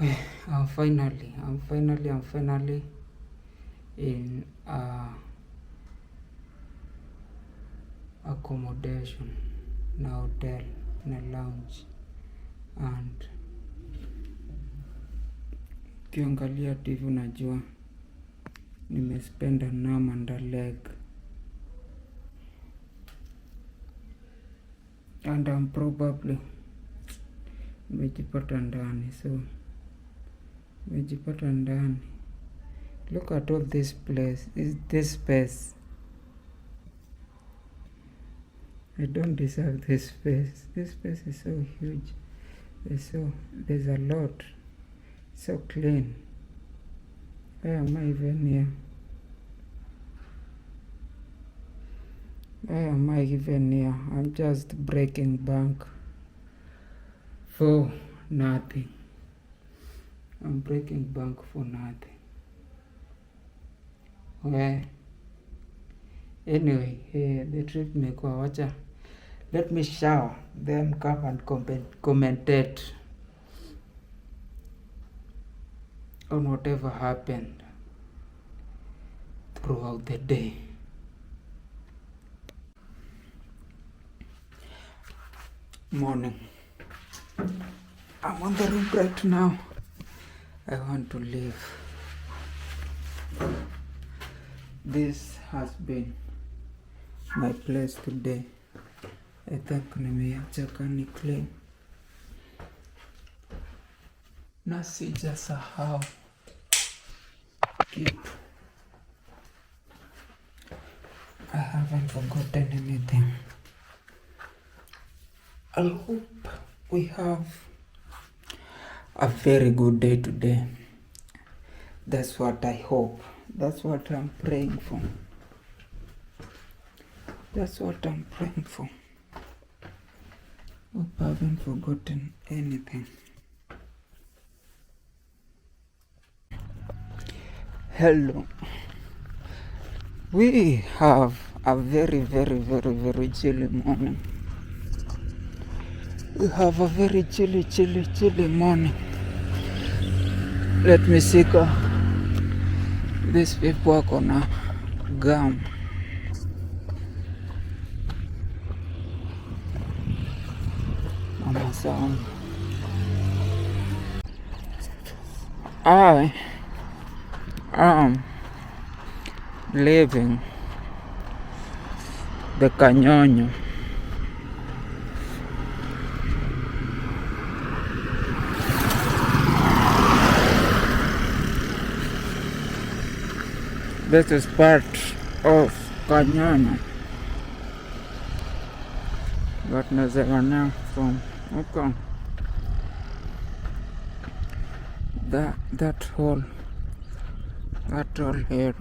I'm finally in accommodation na hotel na lounge, and ukiangalia TV unajua nimespend an arm and a leg, and I'm probably nimejipata ndani. Look at all this place, this space. I don't deserve this space. This space is so huge. There's a lot. So clean. Why am I even here? I'm just breaking bank for nothing. I'm breaking bank for nothing. Well, anyway, the trip imekuwa, wacha let me shower, then come and commentate on whatever happened throughout the day. Morning. I'm on the road right now. I want to leave. This has been my place today. I think nimeacha kani clean na sijasahau kitu. I haven't forgotten anything. I hope we have a very good day today. That's what I hope. That's what I'm praying for. Hope I haven't forgotten anything. Hello. We have a very chilly morning. We have a very chilly morning. Let me see. These people are gonna gum. Mama sound. I am leaving the Cañoño. This is part of Cañoño. But Nazarana from okay. That whole area.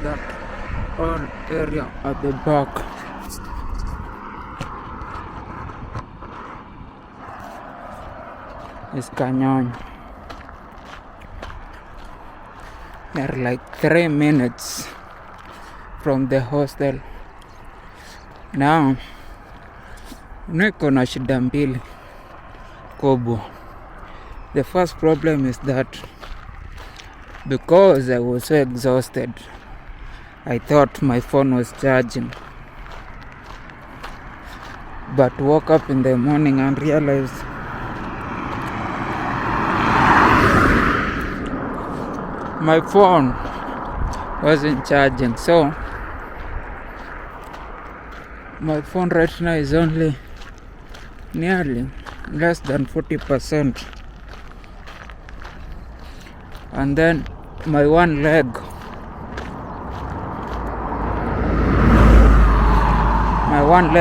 That whole area at the back. Is Cañoño. They're like 3 minutes from the hostel. Now, niko na shida mbili kubwa. The first problem is that because I was so exhausted, I thought my phone was charging. But woke up in the morning and realized my phone wasn't charging. So my phone right now is only nearly less than 40%. And then my one leg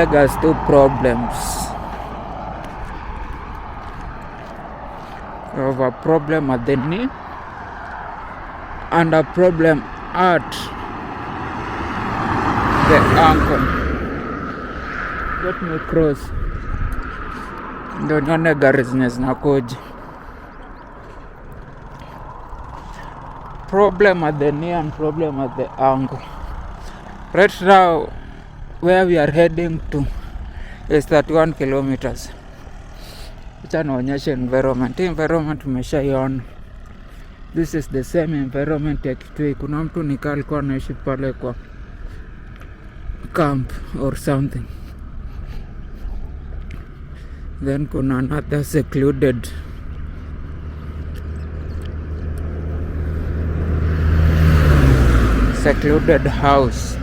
has 2 problems. I have a problem at the knee and a problem at the ankle. Let me cross. Ndio nione gari zenye zinakuja. Problem at the knee and problem at the ankle. Right now, where we are heading to is 31 kilometers. Acha naonyesha environment. Environment umeshaiona. This is the same environment ya Kitui. Kuna mtu nikaa alikuwa anaishi pale kwa camp or something. Then kuna another secluded house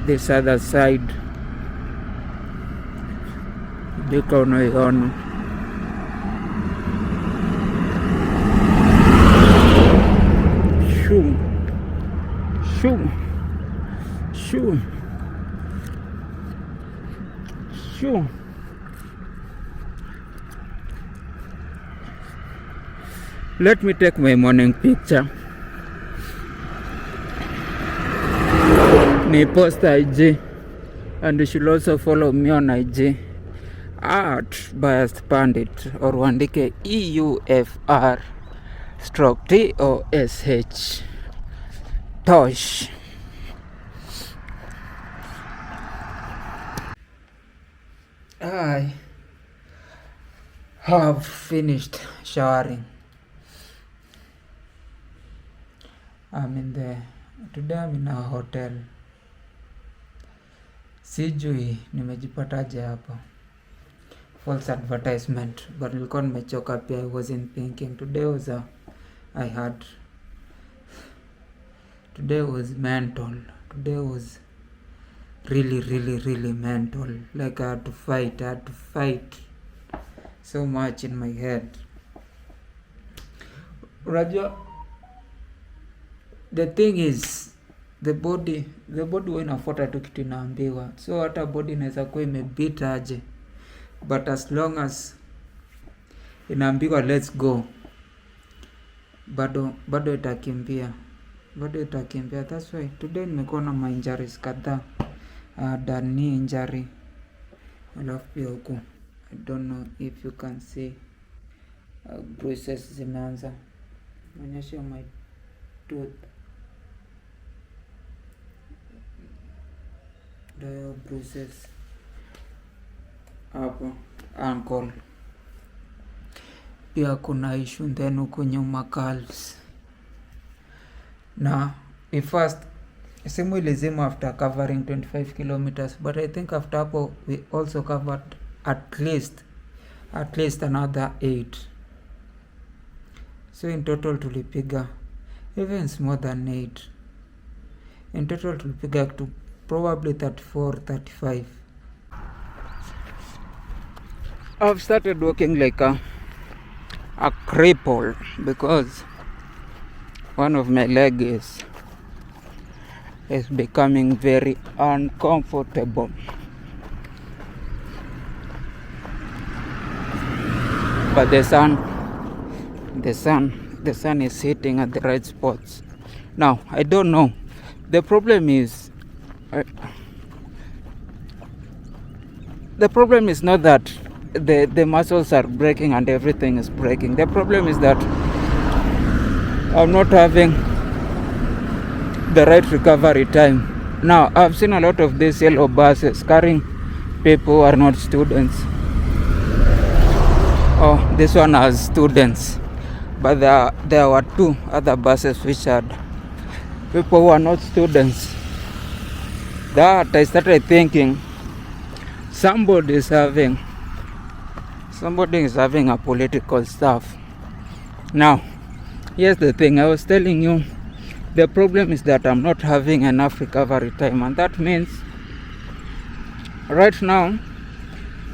this other side. Dika unaiona. Shoo. Shoo. Shoo. Shoo. Let me take my morning picture. Ni post IG, and you should also follow me on IG at Biased Pandit, or uandike EUFR_TOSH Tosh. I have finished showering. Today I'm in a hotel. Sijui nimejipataje hapa. False advertisement, but nilikuwa nimechoka pia. I wasn't thinking. Today was mental. Today was really mental. Like I had to fight so much in my head. Unajua, the thing is the body huwa inafuata tu kitu inaambiwa. So hata body inaweza kuwa imebeat aje, but as long as inaambiwa let's go, bado itakimbia. That's why today nimekuwa na my injuries kadhaa. Knee injury, alafu pia huku I don't know if you can see bruises zimeanza. Naonyesha my tooth. The bruises hapo ankle. Pia kuna issue then huko nyuma calves. Na first simu ilizima after covering 25 kilometers, but I think after hapo we also covered at least another 8. So in total tulipiga even more than 8. In total tulipiga to probably 34-35. I've started walking like a cripple because one of my legs is becoming very uncomfortable. But the sun is hitting at the right spots. Now I don't know. The problem is not that the muscles are breaking and everything is breaking. The problem is that I'm not having the right recovery time. Now I've seen a lot of these yellow buses carrying people who are not students. Oh, this one has students, but there were 2 other buses which had people who are not students. That I started thinking somebody is having a political staff. Now here's the thing, I was telling you, the problem is that I'm not having enough recovery time, and that means right now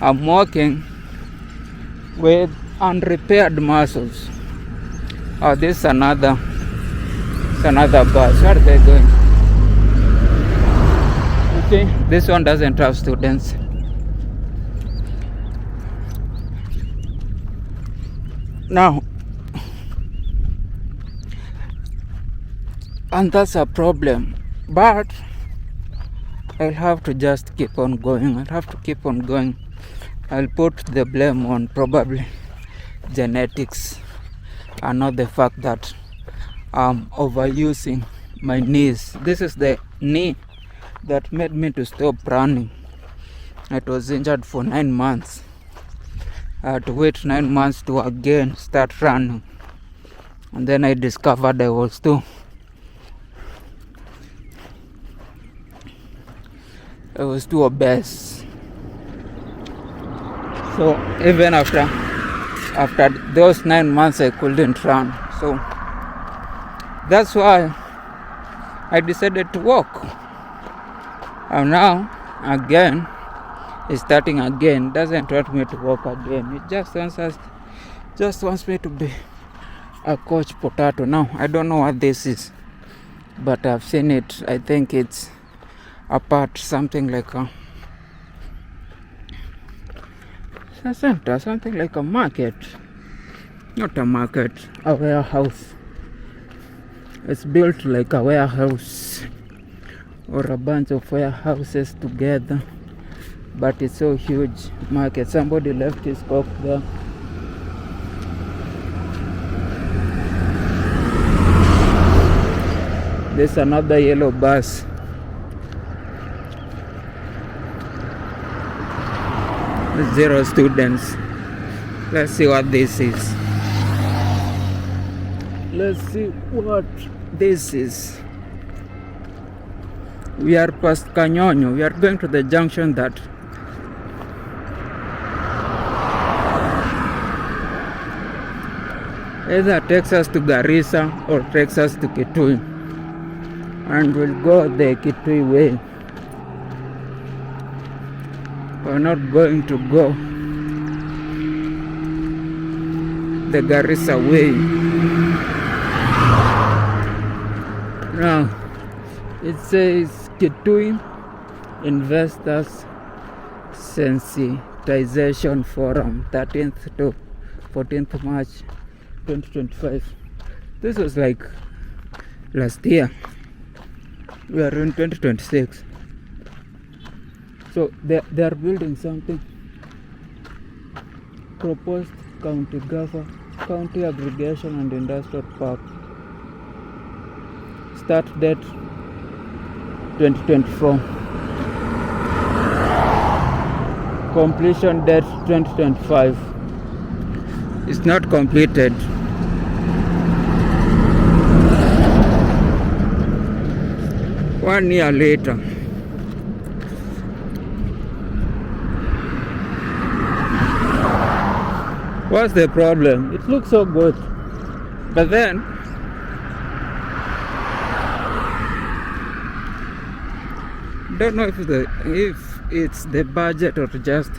I'm walking with unrepaired muscles. Oh, this is another bus. Where are they going? Okay, this one doesn't have students. Now, and that's a problem, but I'll have to just keep on going. I'll put the blame on probably genetics and not the fact that I'm overusing my knees. This is the knee that made me to stop running. I was injured for 9 months. I had to wait 9 months to again start running. And then I discovered I was too obese. So even after those 9 months I couldn't run. So that's why I decided to walk. And now again it's starting again. Doesn't want me to walk again. It just wants me to be a couch potato. Now I don't know what this is, but I've seen it. I think it's a part, something like a center, something like a market. Not a market, a warehouse. It's built like a warehouse or a bunch of warehouses together, but it's so huge market. Somebody left his cock there. There's another yellow bus. Zero students. Let's see what this is. We are past Kanyonyo. We are going to the junction that either takes us to Garissa or takes us to Kitui, and we'll go the Kitui way. We're not going to go the Garissa way. Now it says Kitui Investors Sensitization Forum, 13th to 14th March 2025. This was like last year. We are in 2026. So they are building something. Proposed county aggregation and industrial park. Start date 2024. Completion date 2025. It's not completed. One year later. What's the problem? It looks so good, but then don't know if it's the budget or just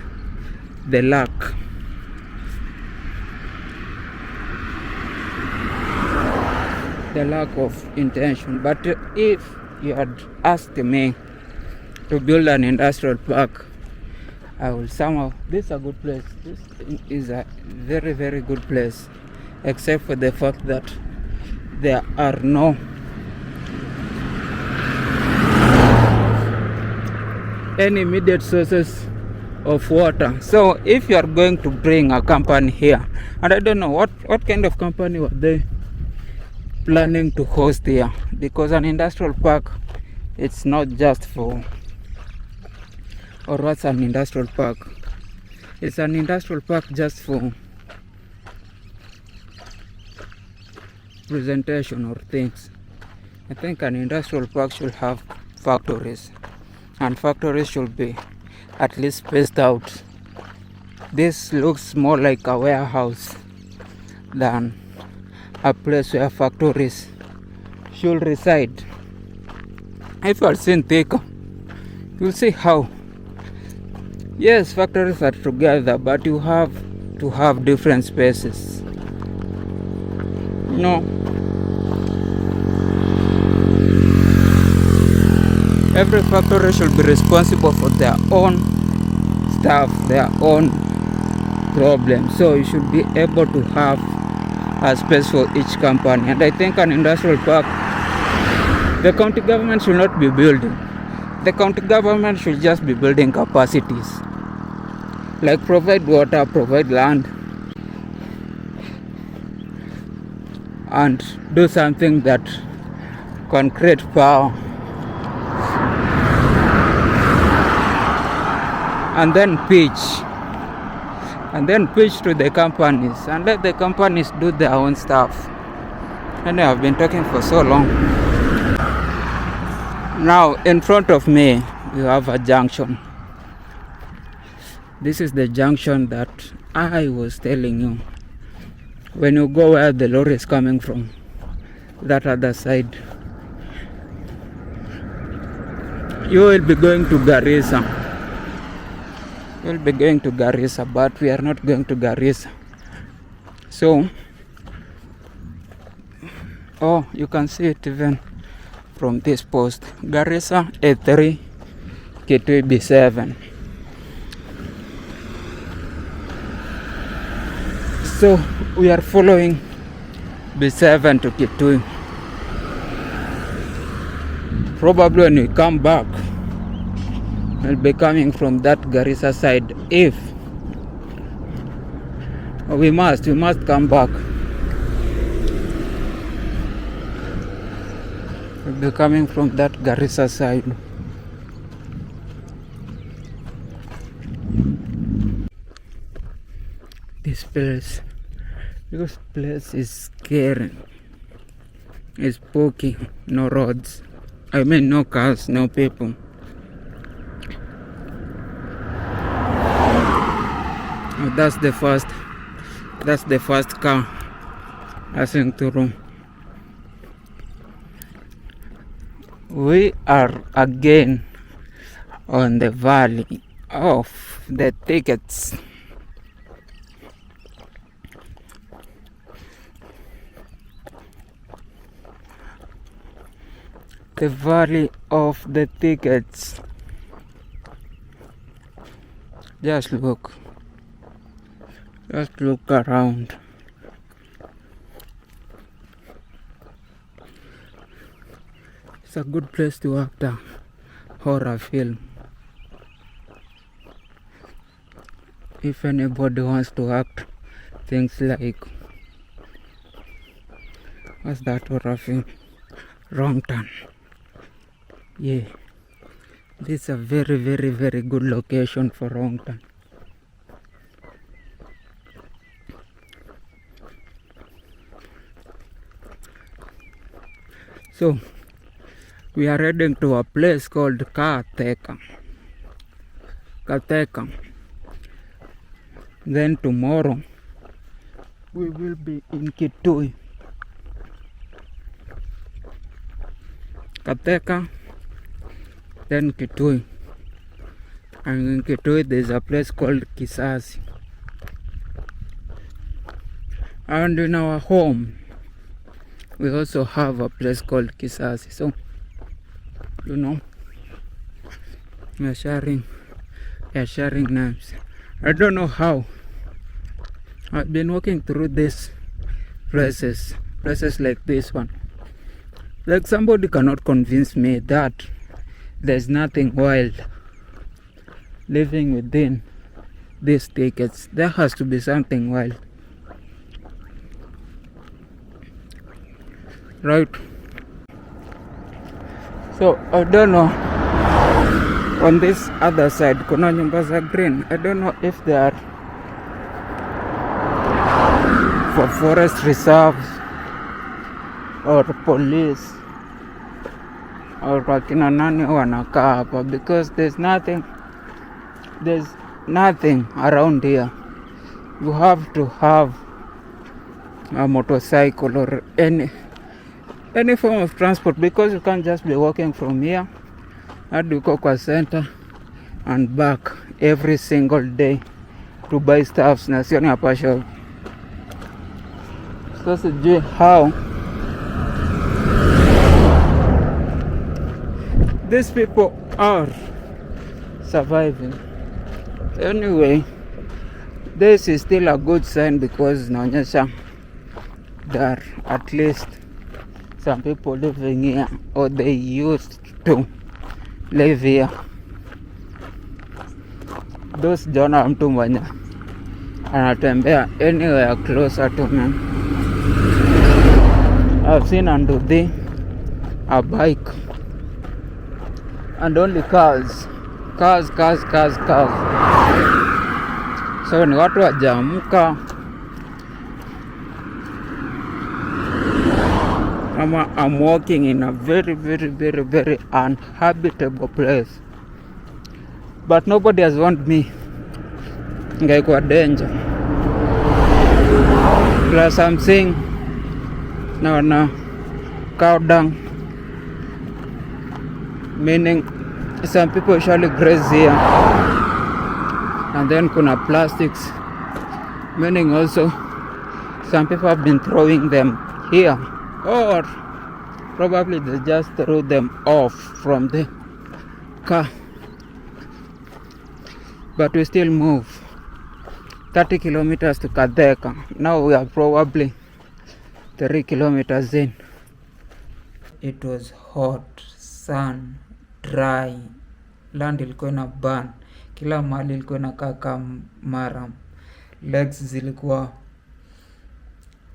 the luck. The lack of intention. But if you had asked me to build an industrial park, I will somehow. This is a good place. This is a very, very good place, except for the fact that there are no any immediate sources of water. So if you are going to bring a company here, and I don't know what kind of company were they planning to host here, because an industrial park, it's not just for, or what's an industrial park? It's an industrial park just for presentation or things. I think an industrial park should have factories, and factories should be at least spaced out. This looks more like a warehouse than a place where factories should reside. If you are seen Thika, you'll see how, yes, factories are together, but you have to have different spaces. No. Every factory should be responsible for their own stuff, their own problems. So you should be able to have a space for each company. And I think an industrial park, the county government should not be building. The county government should just be building capacities, like provide water, provide land, and do something that can create power and then pitch to the companies and let the companies do their own stuff. And I've been talking for so long. Now in front of me we have a junction. This is the junction that I was telling you. When you go where the lorry is coming from, that other side, you will be going to Garissa. You'll be going to Garissa, but we are not going to Garissa. So, you can see it even from this post. Garissa A3, Kitui B7. So, we are following B7 to Kitui. Probably when we come back, we'll be coming from that Garissa side. If we must come back. We'll be coming from that Garissa side. This place is scary. It's spooky. No roads. I mean no cars, no people. That's the first car passing through. We are again on the valley of the tickets. The valley of the tickets. Just look around. It's a good place to act a horror film. If anybody wants to act things like, what's that horror film? Wrong Turn. Yeah, this is a very, very, very good location for Wrong Turn. So, we are heading to a place called Katheka. Then tomorrow, we will be in Kitui. Katheka, then Kitui. And in Kitui, there's a place called Kisasi. And in our home, we also have a place called Kisasi. So, you know, we are sharing names. I don't know how. I've been walking through these places like this one. Like somebody cannot convince me that there's nothing wild living within these tickets. There has to be something wild. Right? So, I don't know. On this other side, kuna nyumba za green. I don't know if they are for forest reserves or police or wakina nani wanakaa hapa, because there's nothing around here. You have to have a motorcycle or any form of transport, because you can't just be walking from here hadi uko kwa center and back every single day to buy stuffs na sioni hapa shop. So sijui how these people are surviving. Anyway, this is still a good sign, because naonyesha there are at least some people living here, or they used to live here. Those jona mtu mwenye anatembea anywhere closer to me. I've seen Anduthi, a bike, and only cars cars. So ni watu wajaamka ama I'm walking in a very uninhabitable place, but nobody has warned me ngaikuwa danger. Plus I'm seeing naona cow dung, meaning some people usually graze here. And then kuna plastics, meaning also some people have been throwing them here, or probably they just threw them off from the car. But we still move 30 kilometers to Kadeka. Now we are probably 3 kilometers in. It was hot, sun, dry, land ilikuwa ina burn, kila mahali ilikuwa inakaa kama maram, legs zilikuwa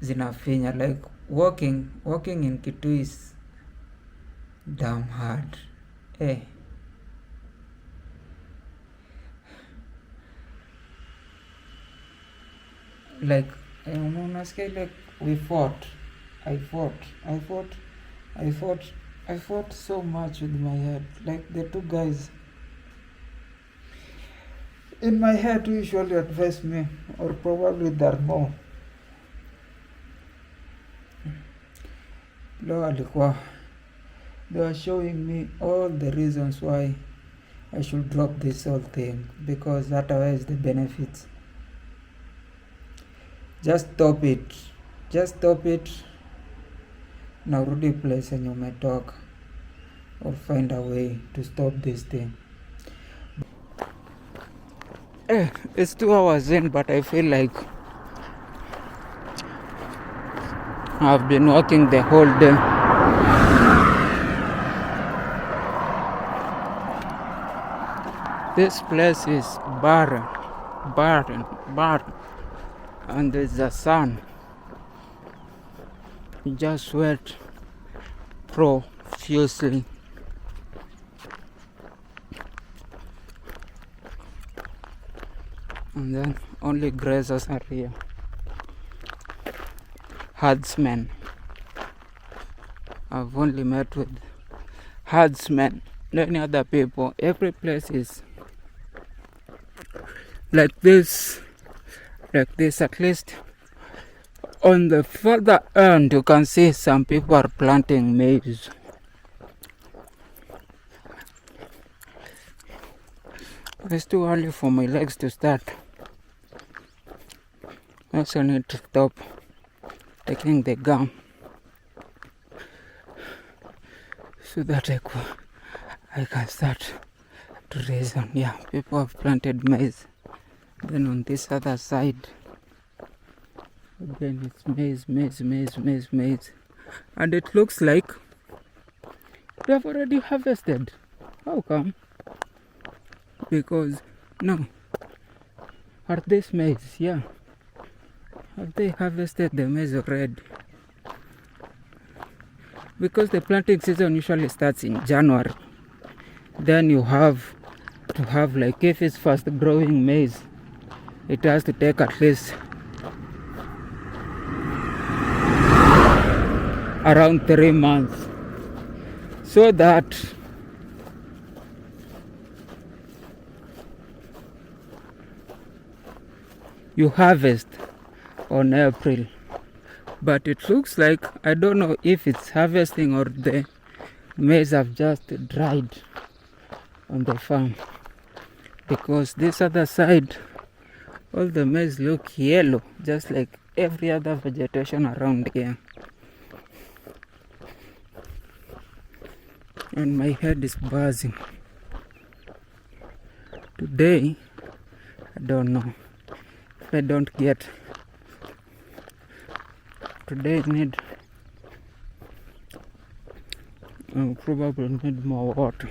zinafinya. Like walking in Kitui is damn hard. Like unasikia like we fought. I fought so much with my head. Like the two guys in my head who usually advise me, or probably there are more. They were showing me all the reasons why I should drop this whole thing, because that is the benefits. Just stop it. Now rudi place yenye umetoka, or find a way to stop this thing. It's 2 hours in, but I feel like I've been walking the whole day. This place is barren, and there's the sun. You just sweat profusely. And then only grazers are here. Herdsmen. I've only met with herdsmen, not any other people. Every place is like this. At least on the further end you can see some people are planting maize. It's too early for my legs to start. I also need to stop taking the gum so that I can start to reason. Yeah, people have planted maize. Then on this other side, again it's maize. And it looks like they have already harvested. How come? Because, no. Are these maize? Yeah. Have they harvested the maize already? Because the planting season usually starts in January. Then you have to have, like, if it's fast growing maize, it has to take at least around 3 months, so that you harvest on April. But it looks like, I don't know if it's harvesting or the maize have just dried on the farm, because this other side all the maize look yellow, just like every other vegetation around here. And my head is buzzing. Today, I don't know if I don't get. Today I'll probably need more water.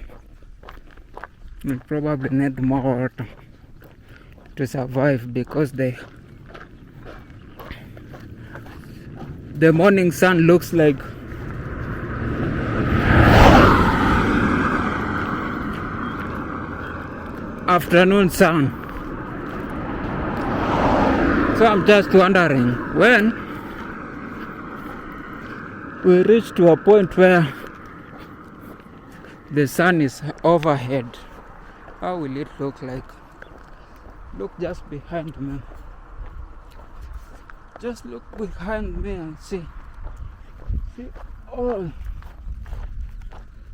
I'll probably need more water to survive, because the morning sun looks like afternoon sun. So I'm just wondering, when we reach to a point where the sun is overhead, how will it look like? Look just behind me. Just look behind me and see all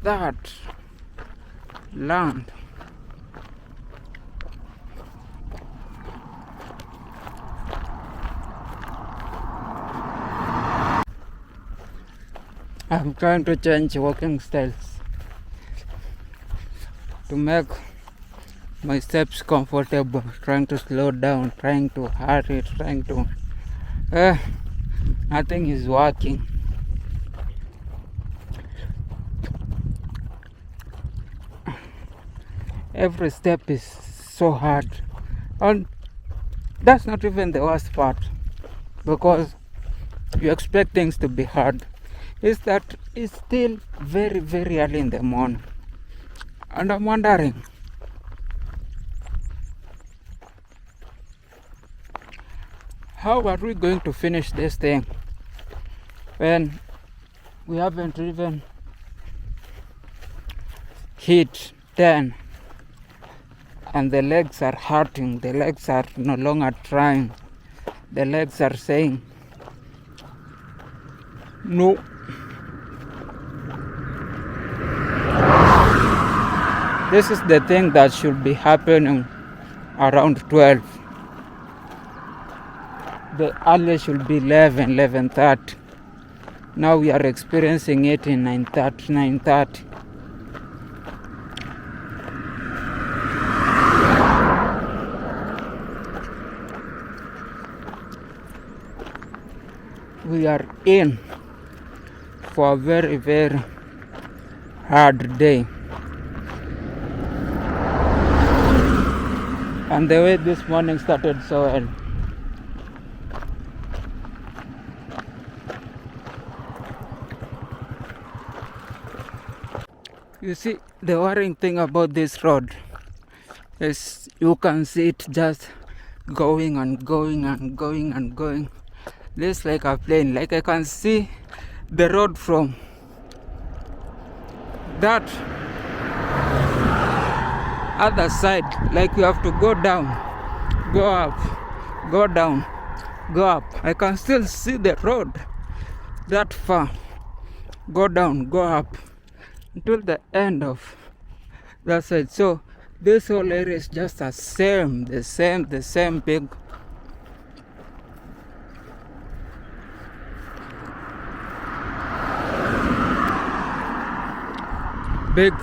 that land. I'm trying to change walking styles to make my steps comfortable, trying to slow down, trying to hurry, trying to nothing is working. Every step is so hard, and that's not even the worst part, because you expect things to be hard. Is that it's still very, very early in the morning, and I'm wondering, how are we going to finish this thing when we haven't even hit 10 and the legs are hurting, the legs are no longer trying, the legs are saying no. This is the thing that should be happening around 12. The earliest should be 11:30. Now we are experiencing it in 9:30. We are in for a very, very hard day. And the way this morning started so well. You see, the worrying thing about this road is you can see it just going and going and going and going. This is like a plane. Like I can see the road from that other side. Like you have to go down, go up, go down, go up. I can still see the road that far. Go down, go up until the end of that side. So this whole area is just the same big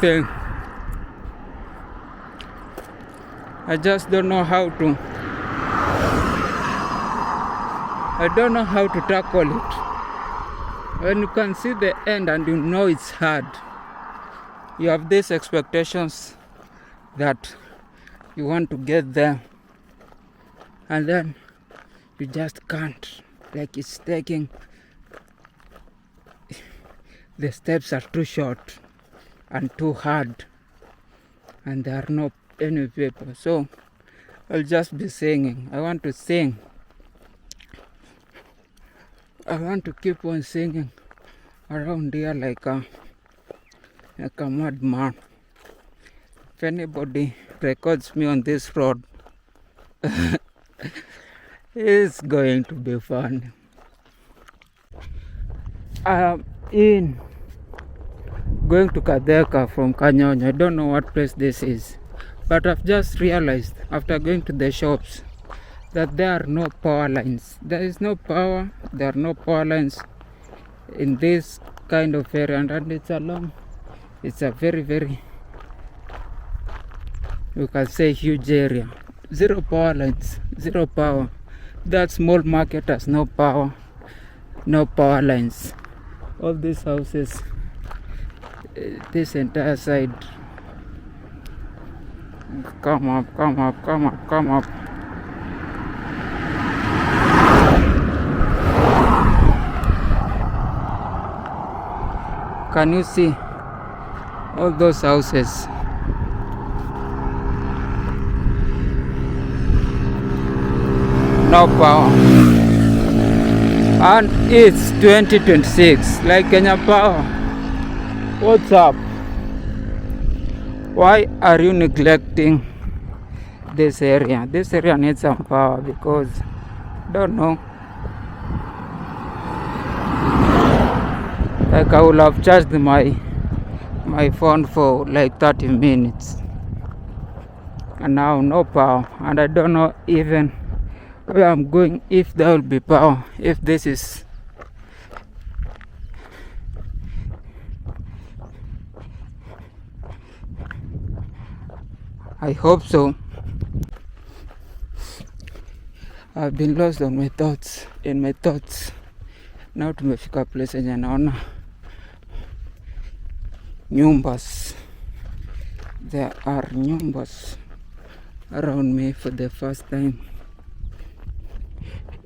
thing. I just don't know how to tackle it. When you can see the end and you know it's hard, you have these expectations that you want to get there, and then you just can't. Like it's taking, the steps are too short and too hard, and there are no any people. So I'll just be singing. I want to sing. I want to keep on singing around here like a madman. If anybody records me on this road, it's going to be fun. I am going to Kadeka from Kanyonyo. I don't know what place this is, but I've just realized after going to the shops that there are no power lines. There is no power. There are no power lines in this kind of area, and it's a very, very, you can say, huge area. Zero power lines, zero power. That small market has no power, no power lines. All these houses, this entire side, come up. Can you see all those houses? no power. And it's 2026, like Kenya Power. What's up? Why are you neglecting this area? This area needs some power because, don't know, like I will have charged my phone for like 30 minutes and now no power, and I don't know even where I'm going if there will be power. If this is I hope so. I've been lost in my thoughts. Now tumefika place yenye naona nyumbas. There are nyumbas around me for the first time.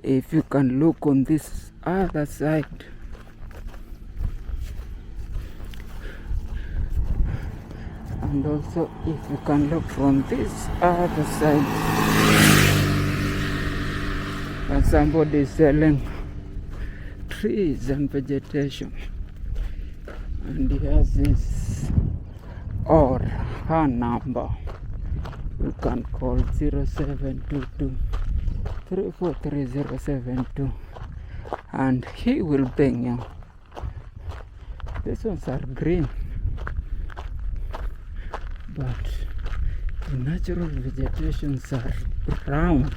If you can look on this other side, and also if you can look from this other side, and somebody is selling trees and vegetation, and he has his or her number. You can call 0722 343 and he will bring you. These ones are green, but the natural vegetations are brown.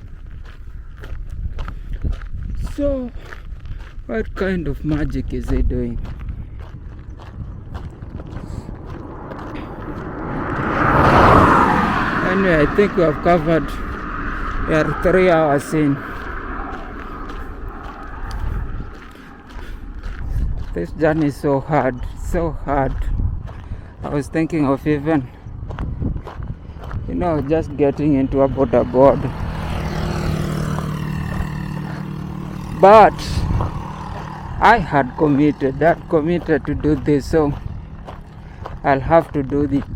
So what kind of magic is he doing? Anyway, I think we have covered. We are 3 hours in. This journey is so hard. I was thinking of even, just getting into a border board. But I had committed to do this, so I'll have to do it.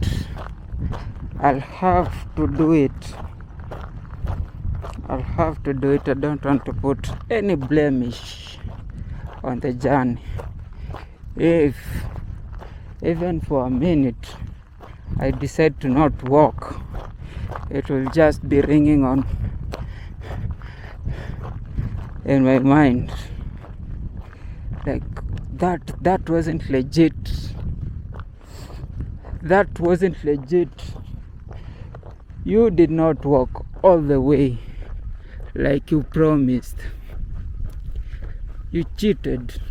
I don't want to put any blemish on the journey. If even for a minute I decide to not walk, it will just be ringing on in my mind like that wasn't legit. You did not walk all the way like you promised. You cheated.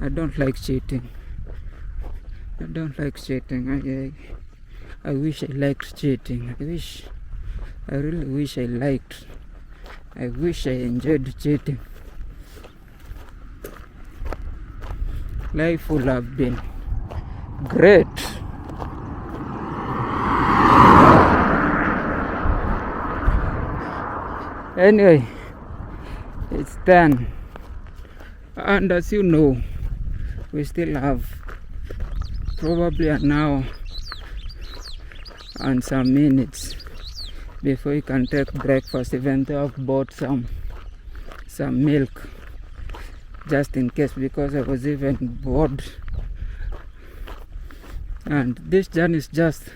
I don't like cheating. I wish I liked cheating. I really wish I liked. I wish I enjoyed cheating. Life would have been great. Anyway, it's 10, and as you know, we still have probably an hour and some minutes before you can take breakfast, even though I've bought some milk just in case, because I was even bored. And this journey is just,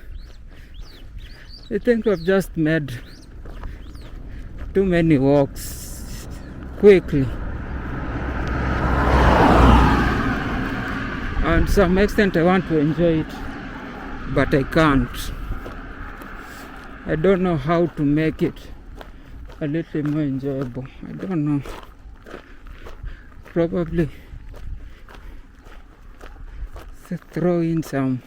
I think we've just made too many walks quickly, and to some extent I want to enjoy it, but I can't. I don't know how to make it a little more enjoyable. I don't know. Probably to throw in some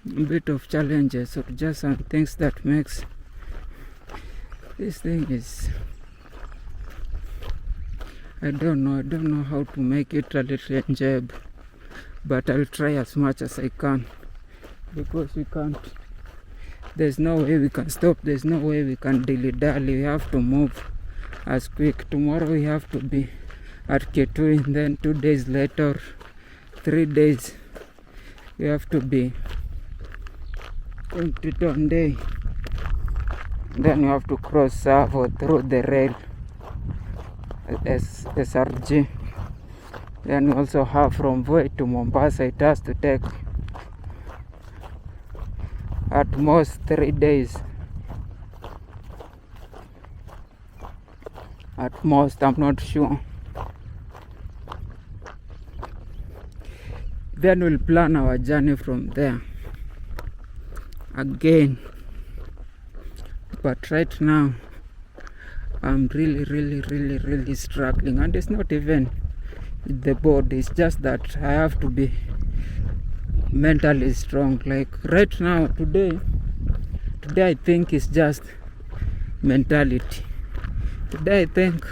bit of challenges or just some things that makes this thing is, I don't know how to make it a little enjoyable, but I'll try as much as I can, because we can't, there's no way we can stop, there's no way we can dilly-dally. We have to move as quick. Tomorrow we have to be at Kitui, and then 2 days later, 3 days, we have to be in Titonde. Then you have to cross Savo through the rail SRG. Then you also have from Voi to Mombasa. It has to take at most 3 days. At most, I'm not sure. Then we'll plan our journey from there again. But right now, I'm really struggling, and it's not even the board, it's just that I have to be mentally strong. Like right now, today I think it's just mentality. Today I think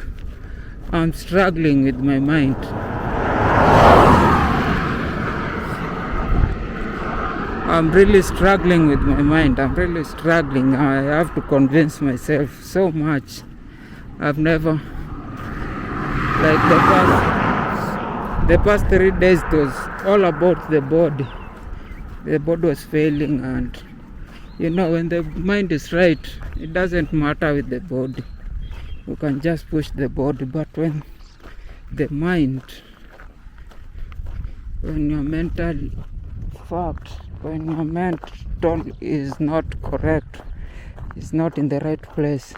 I'm struggling with my mind. I'm really struggling with my mind. I'm really struggling. I have to convince myself so much. I've never, like the past 3 days, it was all about the body. The body was failing, and you know, when the mind is right, it doesn't matter with the body. You can just push the body. But when the mind, when your mental fact, when your mental is not correct, it's not in the right place,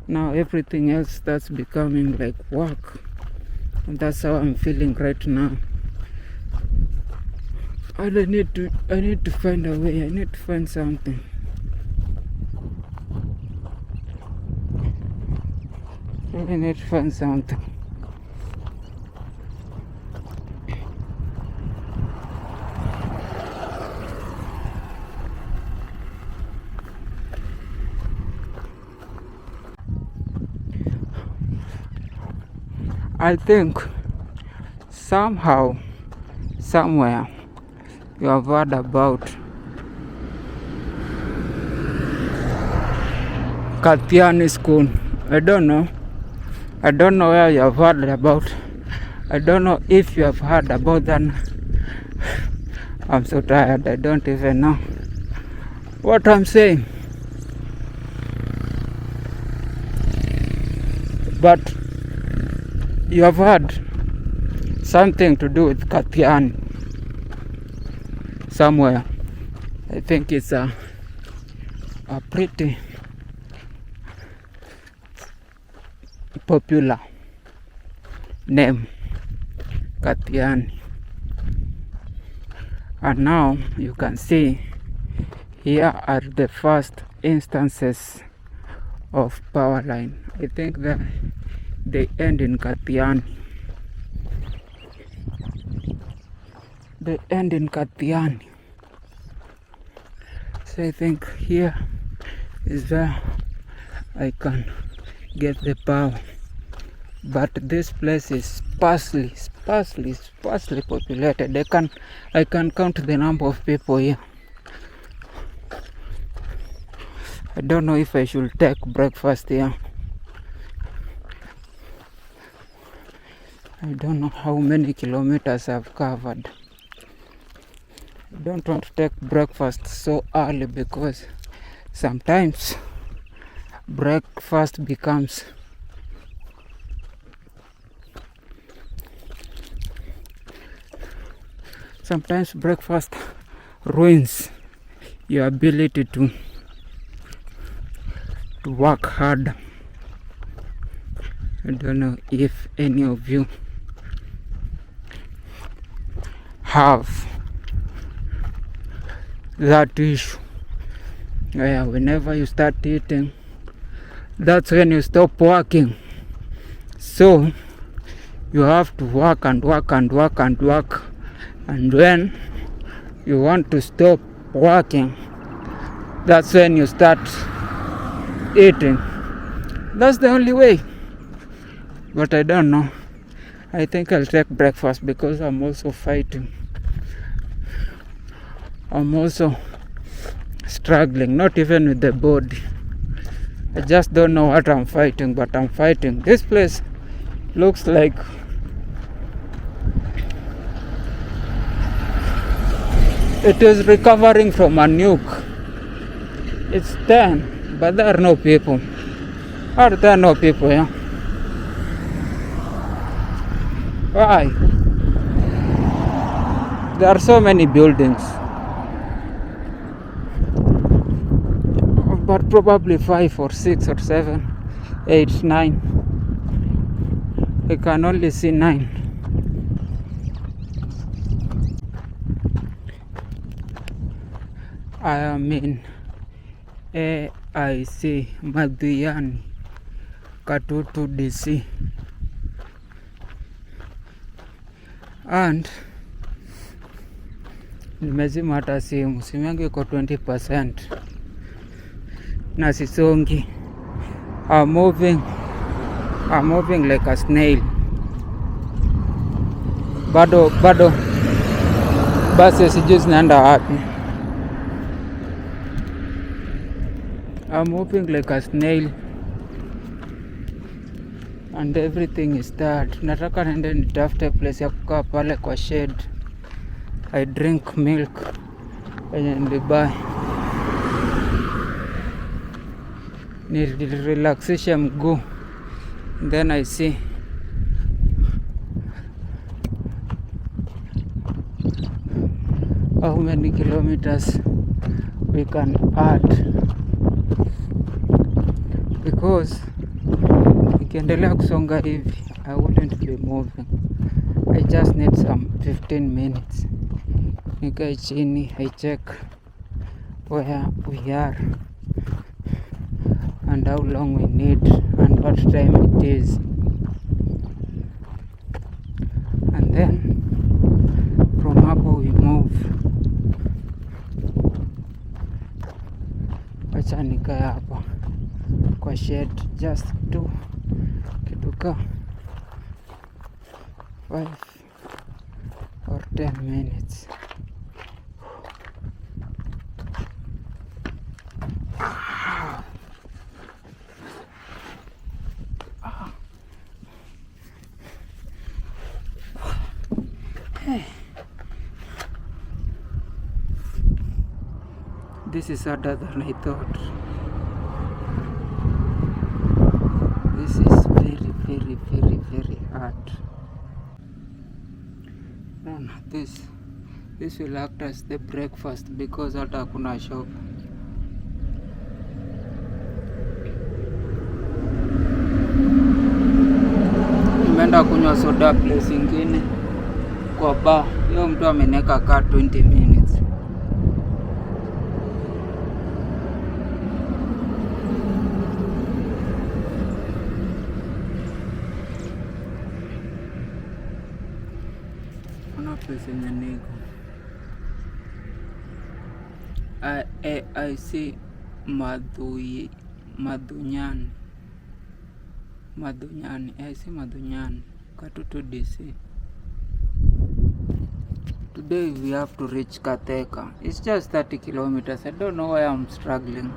now everything else starts becoming like work. And that's how I'm feeling right now. And I need to find a way. I need to find something. I need to find something. I think somehow, somewhere, you have heard about Kathiani School. I don't know where you have heard about. I don't know if you have heard about that. I'm so tired, I don't even know what I'm saying. But you have heard something to do with Kathiani somewhere. I think it's a pretty popular name, Kathiani. And now you can see here are the first instances of power line. I think that they end in Kathiani. They end in Kathiani. So I think here is where I can get the power. But this place is sparsely populated. I can count the number of people here. I don't know if I should take breakfast here. I don't know how many kilometers I've covered. I don't want to take breakfast so early because sometimes breakfast becomes ruins your ability to work hard. I don't know if any of you have that issue where whenever you start eating, that's when you stop working. So you have to work, and when you want to stop working, that's when you start eating. That's the only way. But I don't know. I think I'll take breakfast because I'm also fighting. I'm also struggling, not even with the body. I just don't know what I'm fighting, but I'm fighting. This place looks like it is recovering from a nuke. It's 10, But there are no people. Are there no people, yeah? Why? There are so many buildings. But probably 5 or 6 or 7, 8, 9. I can only see 9. I am in AIC Madhuyani, Katutu DC, and nimezima hata simu yangu iko 20% na sisongi. I'm moving like a snail. Bado basi sijui zinaenda wapi. I'm moving like a snail and everything is tired. Nataka nende nitafute place ya kukaa pale kwa shade. I drink milk and buy. Ni relaxisha mguu. Then I see how many kilometers we can add, because nikiendelea kusonga hivi I wouldn't be moving. I just need some 15 minutes. Nikae chini, I check where we are and how long we need and what time it is, and then from hapo we move. Acha nikae hapa kwa shed just to kituka 5 or 10 minutes. This is harder than I thought. This is very hard. And this will act as the breakfast because hata hakuna shop. Nimeenda kunywa soda place ingine kwa bar. Hiyo mtu ameneka kaa 20 minutes. Kuna place yenye niko AIC Madhunyani, AIC Madhunyani, Katutu DC. Today we have to reach Katheka. It's just 30 kilometers. I don't know why I'm struggling.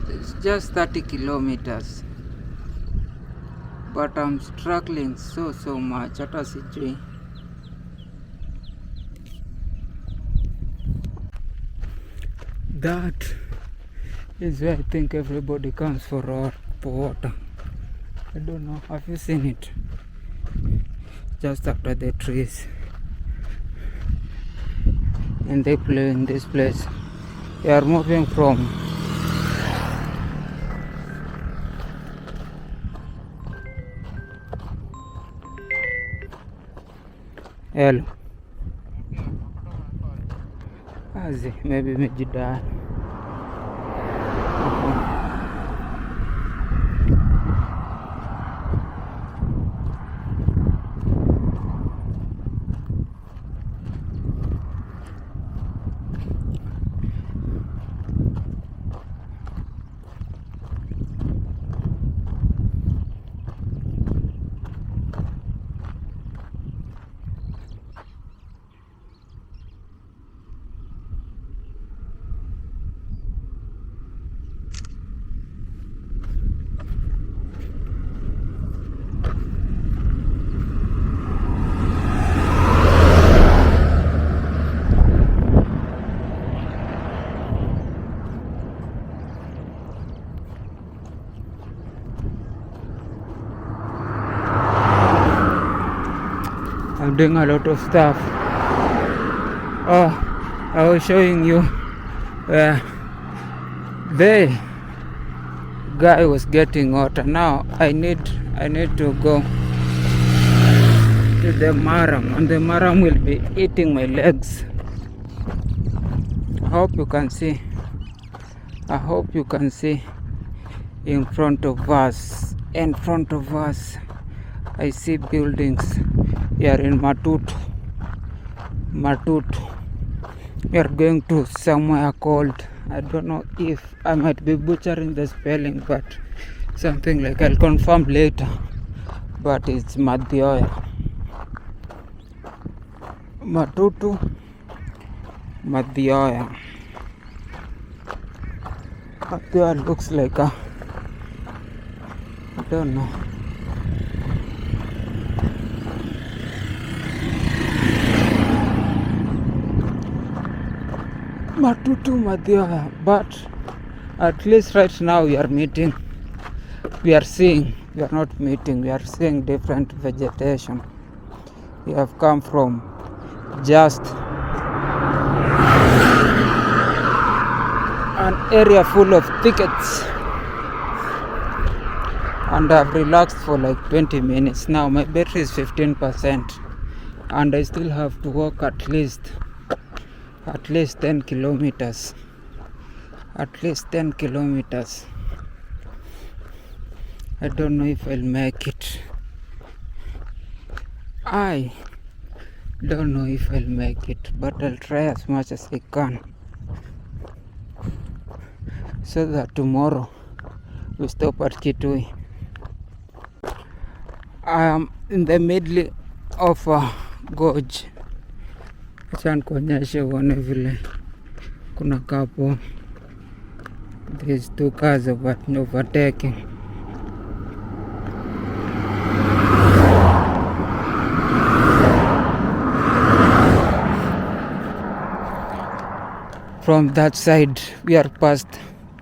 It's just 30 kilometers. But I'm struggling so much. Hata sijui. That is where I think everybody comes for water. I don't know. Have you seen it? Just after the trees. And they play in this place. They are moving from hello. Azi, maybe mejida. I'm doing a lot of stuff. Oh, I was showing you the guy was getting water. Now I need to go to the maram, and the maram will be eating my legs. I hope you can see. In front of us, I see buildings. We are in Matut. We are going to somewhere called, I don't know if I might be butchering the spelling, but something like, I'll confirm later, but it's Madhyoya. Matutu, Madhyoya. Madhyoya looks like I don't know. Matutu, Madhyoya, but at least right now we are meeting. We are seeing different vegetation. We have come from just an area full of thickets, and I've relaxed for like 20 minutes. Now my battery is 15%, and I still have to walk at least 10 kilometers. I don't know if I'll make it. But I'll try as much as I can, so that tomorrow we stop at Kitui. I am in the middle of a gorge. Acha nikuonyeshe uone vile kuna kapo. These two cars overtaking. From that side we are past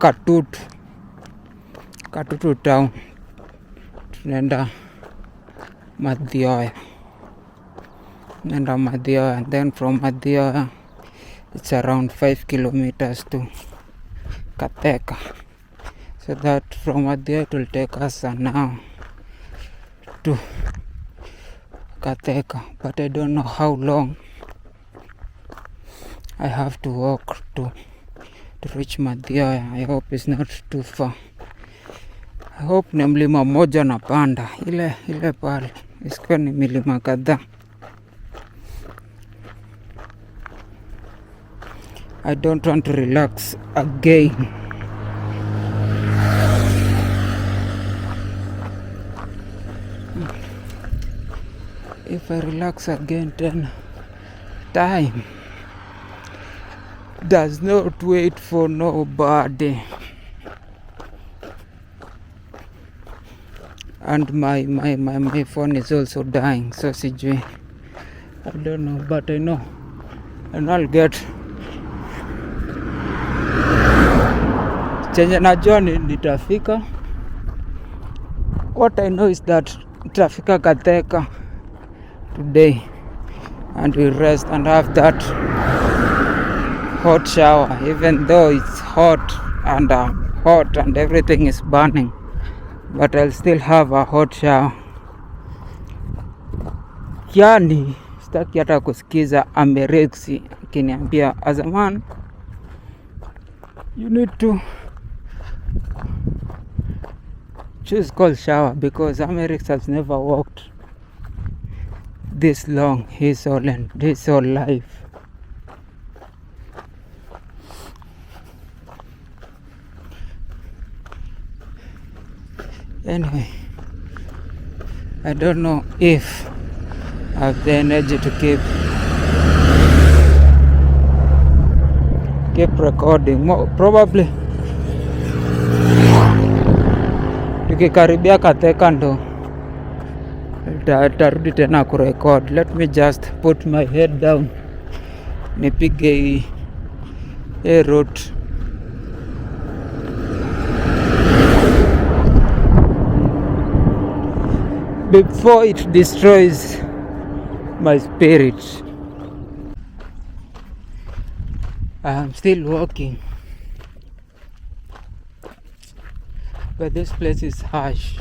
Katutu town. Tunaenda Madhyoya, and then from Madhyoya it's around 5 kilometers to Katheka. So that from Madhyoya it will take us an hour to Katheka, but I don't know how long I have to walk to reach Madhyoya. I hope it's not too far. I hope ni mlima moja napanda ile pale, isikuwa ni milima kadhaa. I don't want to relax again. If I relax again, then time does not wait for nobody. And my phone is also dying, so sijui. I don't know, but I know and I'll get chenye najua nitafika. What I know is that nitafika Katheka today, and we rest and have that hot shower, even though it's hot and everything is burning, but I'll still have a hot shower. Yani sitaki hata kusikiza Amerexi akiniambia, as a man you need to choose cold shower, because Amerex has never walked this long his whole life. Anyway, I don't know if I have the energy to keep recording. Probably tukikaribia Katheka ndo tarudi tena kurecord. Let me just put my head down, nipige hii route. Before it destroys my spirit. I'm still walking, but this place is harsh.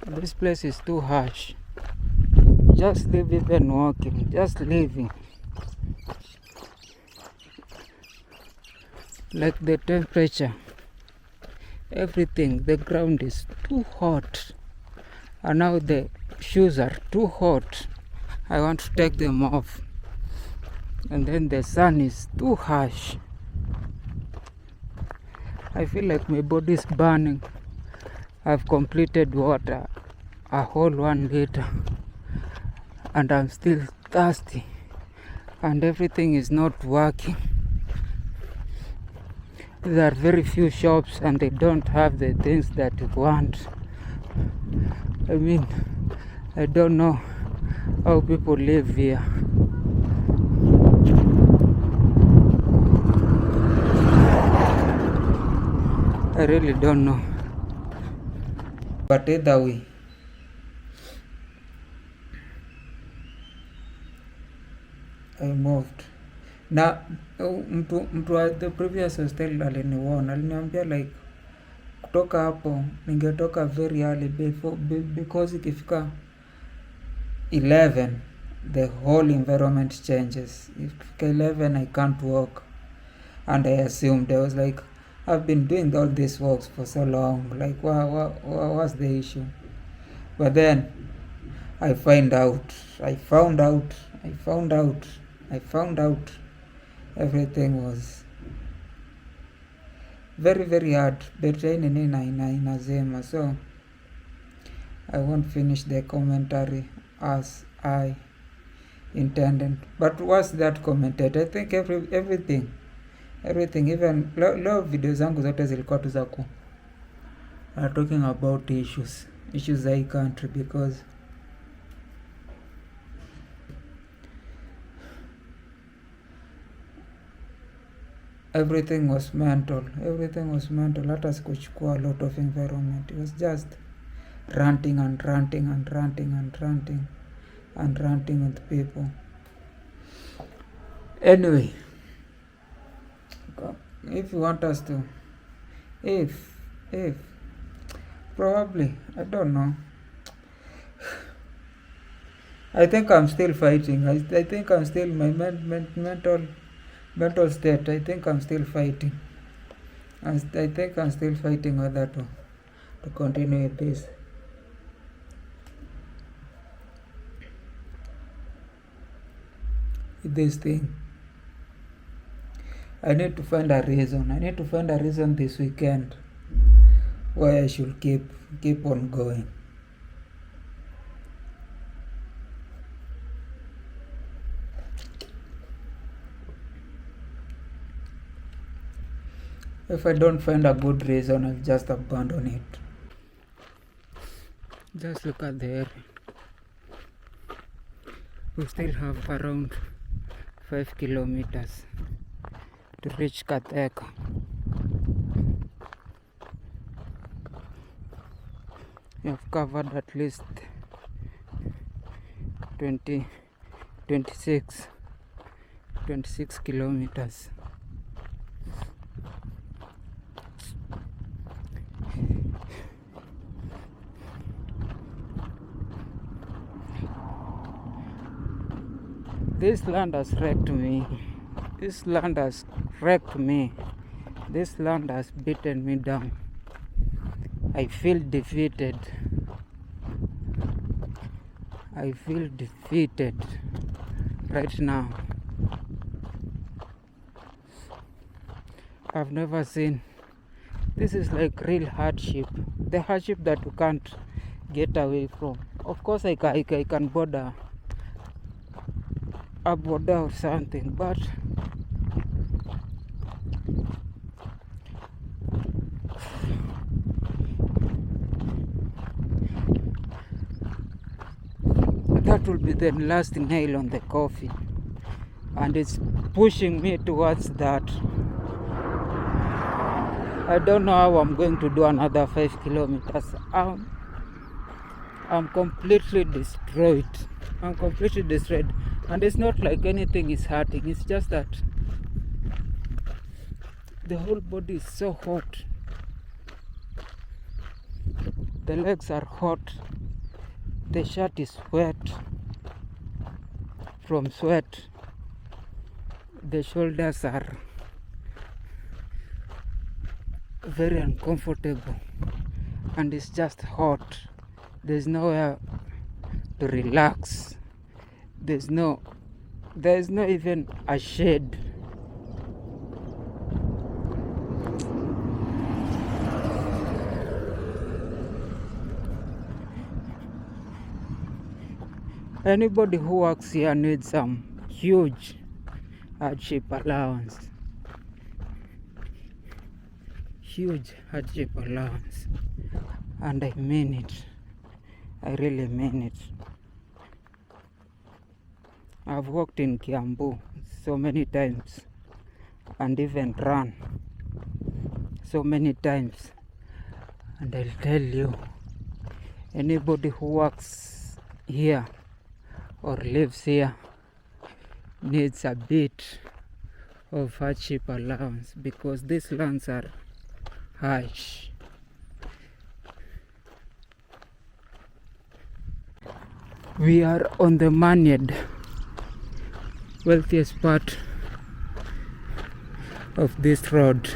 This place is too harsh. Just leave even walking, just leaving. Like the temperature, everything, the ground is too hot. And now the shoes are too hot. I want to take them off. And then the sun is too harsh. I feel like my body is burning. I've completed water, a whole 1 liter, and I'm still thirsty, and everything is not working. There are very few shops and they don't have the things that you want. I mean, I don't know how people live here. I really don't know. But either way, I moved. Na mtu wa the previous hostel aliniambia like kutoka hapo ningetoka very early because ikifika 11 the whole environment changes. Ikifika 11 I can't walk, and I assumed, I was like, I've been doing all these walks for so long, like what's the issue? But then I found out everything was very very hard. Betray inazema, so I won't finish the commentary as I intended. But what's that commented? I think everything even leo video zangu zote zilikuwa tu za talking about issues za hii country, because everything was mental. Hata sikuchukua a lot of environment. It was just ranting with people. Anyway, if you want us to, if probably, I don't know. I think I'm still fighting. I think I'm still my mental state. I think I'm still fighting. I think I'm still fighting whether to continue with this thing. I need to find a reason this weekend why I should keep on going. If I don't find a good reason, I'll just abandon it. Just look at the area. We still have around 5 kilometers to reach Katheka. We have covered at least 26 kilometers. This land has wrecked me. This land has beaten me down. I feel defeated. Right now. I've never seen. This is like real hardship. The hardship that you can't get away from. Of course, I can border a border or something, but that will be the last nail on the coffin, and it's pushing me towards that. I don't know how I'm going to do another 5 kilometers. I'm completely destroyed. And it's not like anything is hurting. It's just that the whole body is so hot. The legs are hot. The shirt is wet from sweat. The shoulders are very uncomfortable, and it's just hot. There's nowhere to relax. There's no even a shade. Anybody who works here needs some huge hardship allowance. And I mean it. I really mean it. I've worked in Kiambu so many times and even run so many times, and I'll tell you, anybody who works here or lives here needs a bit of hardship allowance, because these lands are harsh. We are on the Manyed, wealthiest part of this road.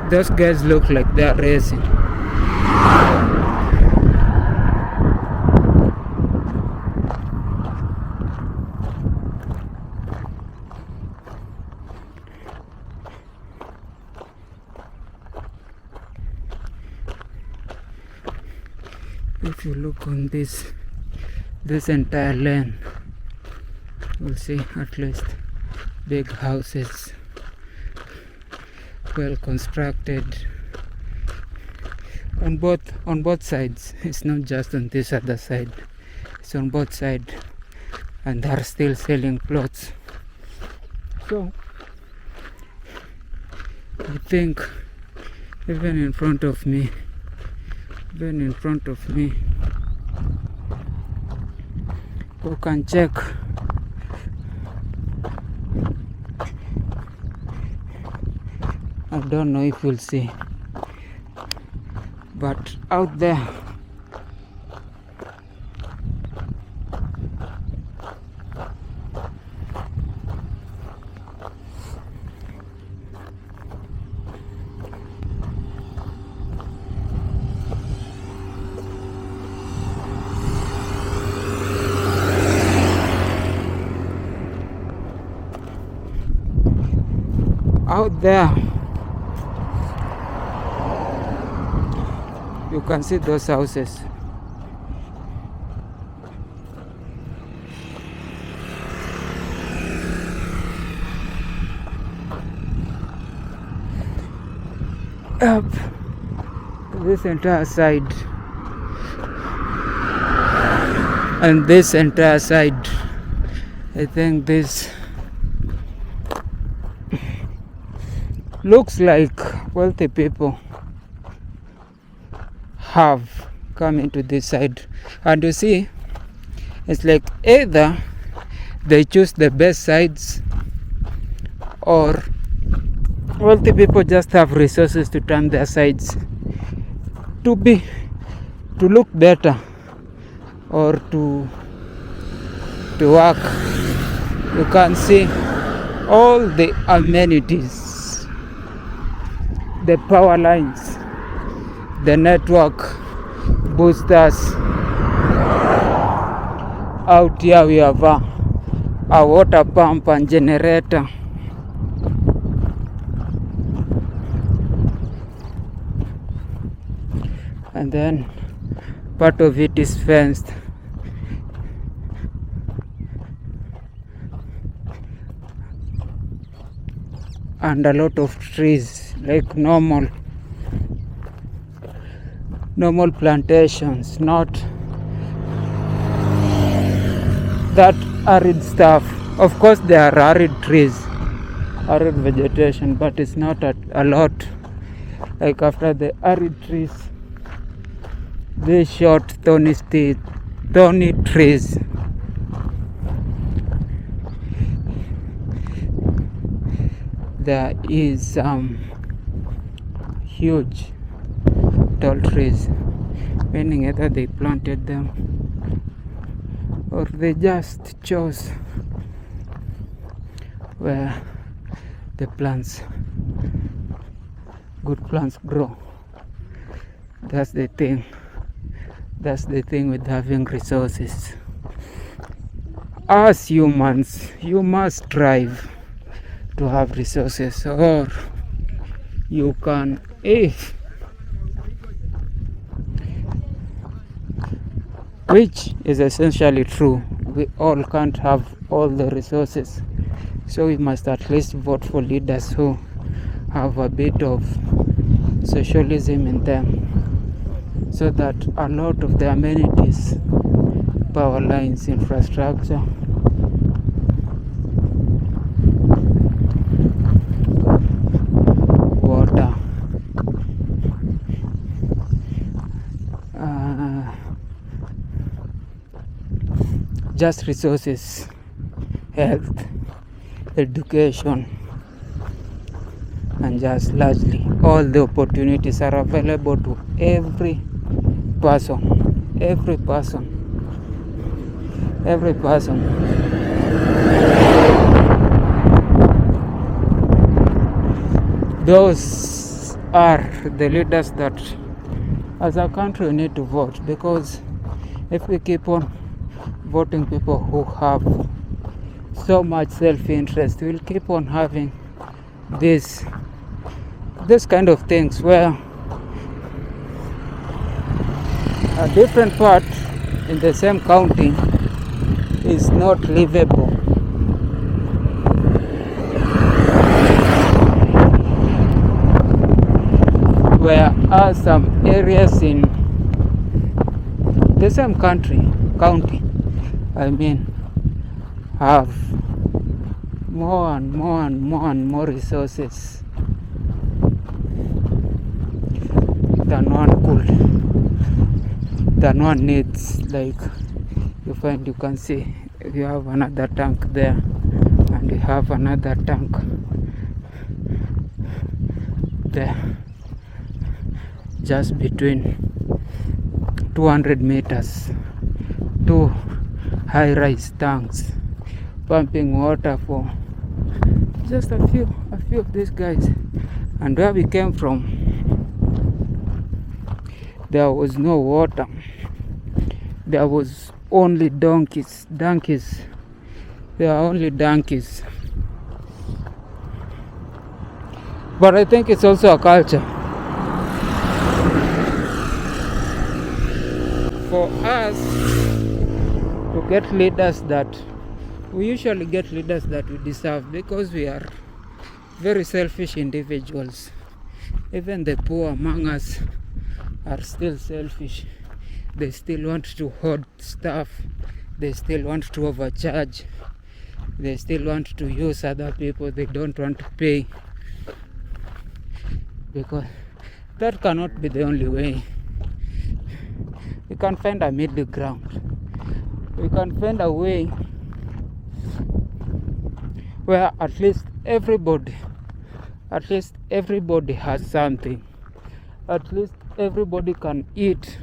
Those guys look like they are racing. If you look on this entire lane, you'll see at least big houses, well constructed on both sides. It's not just on this other side, it's on both sides, and they're still selling plots. So I think even in front of me, you can check. I don't know if you'll see, but out there you can see those houses. Up this entire side and this entire side. I think this looks like wealthy people have come into this side, and you see, it's like either they choose the best sides, or wealthy people just have resources to turn their sides to look better or to work. You can see all the amenities, the power lines, the network boosters. Out here we have a water pump and generator. And then part of it is fenced. And a lot of trees, like normal plantations, not that arid stuff. Of course there are arid trees, arid vegetation, but it's not a lot Like after the arid trees, these short thorny trees. There is some huge tall trees, meaning either they planted them or they just chose where the good plants grow. That's the thing with having resources. As humans, you must strive to have resources, or you can, which is essentially true. We all can't have all the resources, so we must at least vote for leaders who have a bit of socialism in them, so that a lot of the amenities, power lines, infrastructure, water, just resources, health, education, and just largely all the opportunities are available to every person. Those are the leaders that as a country we need to vote, because if we keep on voting people who have so much self-interest, we'll keep on having this kind of things where a different part in the same county is not livable. Whereas some areas in the same county, have more and more resources than one needs. Like you can see you have another tank there, and you have another tank there, just between 200 meters, 2 high-rise tanks pumping water for just a few of these guys. And where we came from, there was no water. There was only donkeys. There are only donkeys. But I think it's also a culture for us to get leaders that we usually get leaders that we deserve, because we are very selfish individuals. Even the poor among us are still selfish. They still want to hoard stuff. They still want to overcharge. They still want to use other people. They don't want to pay, because that cannot be the only way. We can find a middle ground. We can find a way where at least everybody has something. At least everybody can eat.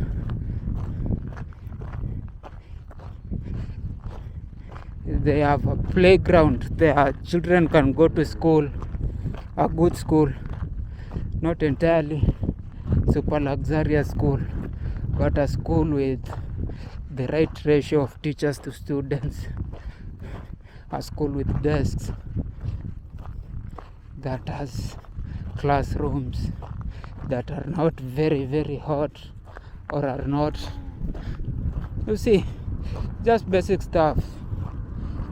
They have a playground. Their children can go to school, a good school, not entirely super luxurious school, but a school with the right ratio of teachers to students, a school with desks, that has classrooms that are not very, very hot, or are not, you see, just basic stuff.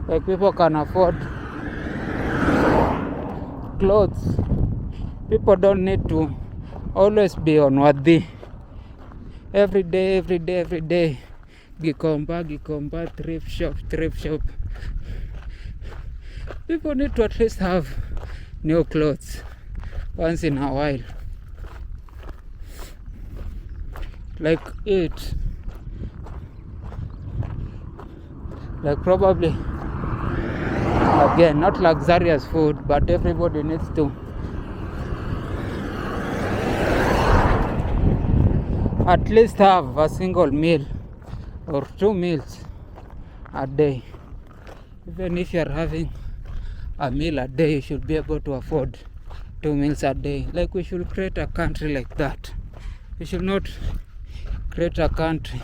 Like people can afford clothes. People don't need to always be unworthy. Every day, Gikomba, thrift shop. People need to at least have new clothes once in a while. like eat, like probably again not luxurious food, but everybody needs to at least have a single meal or 2 meals a day. Even if you're having a meal a day, you should be able to afford 2 meals a day. Like, we should create a country like that. We should not create a country.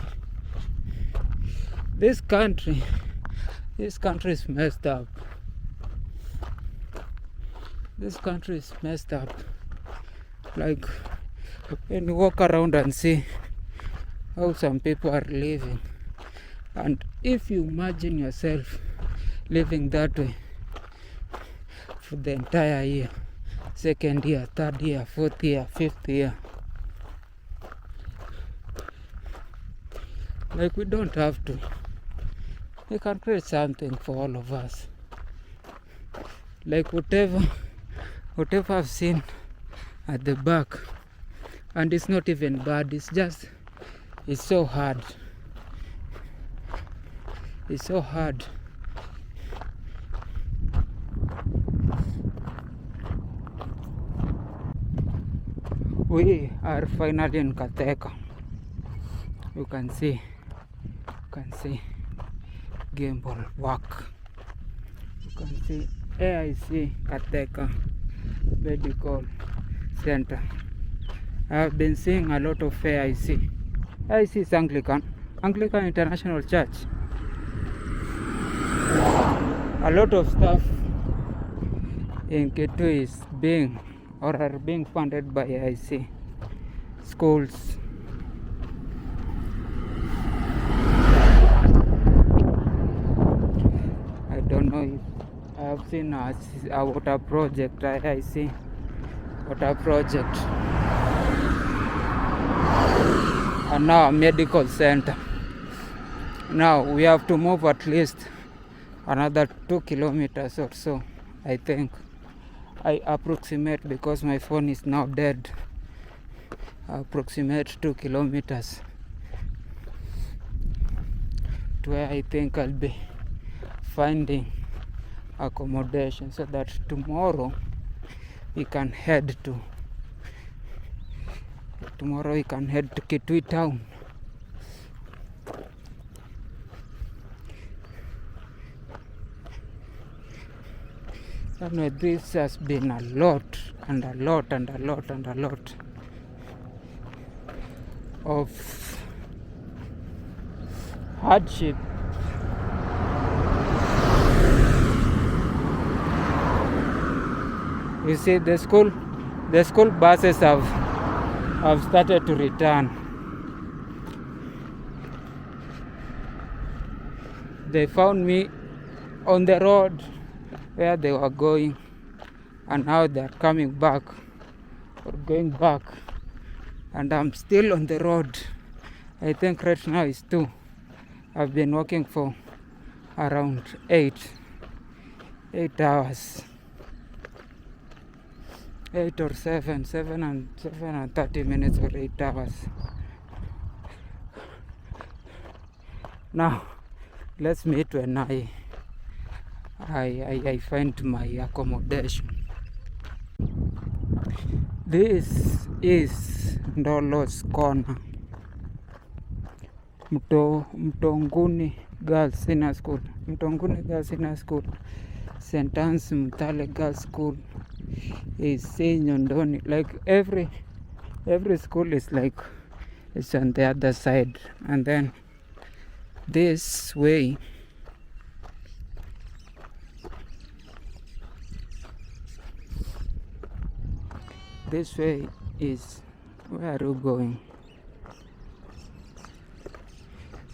This country is messed up. This country is messed up. Like, when you walk around and see how some people are living, and if you imagine yourself living that way for the entire year, second year, third year, fourth year, fifth year, like, we don't have to. We can create something for all of us. Like, whatever I've seen at the back, and it's not even bad, it's so hard. It's so hard. We are finally in Katheka. You can see gimbal work. You can see AIC Katheka Medical Center. I have been seeing a lot of AIC. AIC is Anglican International Church. A lot of stuff in Kitui is being funded by AIC. Schools, I don't know if I have seen a water project, AIC water project, and now a medical center. Now we have to move at least another 2 kilometers or so. I think I approximate, because my phone is now dead. I approximate 2 kilometers to where I think I'll be finding accommodation, so that tomorrow we can head to Kitui town. Anyway, this has been a lot of hardship. You see, the school buses have started to return. They found me on the road where they were going, and now they are coming back or going back, and I'm still on the road. I think right now it's 2. I've been walking for around 8 hours, 8 or 7 and 30 minutes or 8 hours. Now let's meet when I find my accommodation. This is Ndolo's Corner, Mtonguni Girls Senior School, St. Anne's Mtale Girls School is in Nyondoni. Like, every school is like, it's on the other side, and then this way is, where are you going?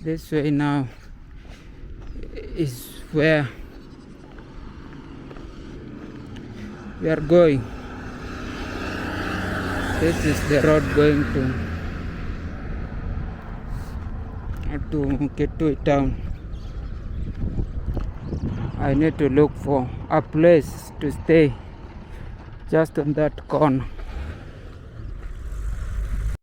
This way now is where we are going. This is the road going to Kitui town. I need to look for a place to stay just on that corner.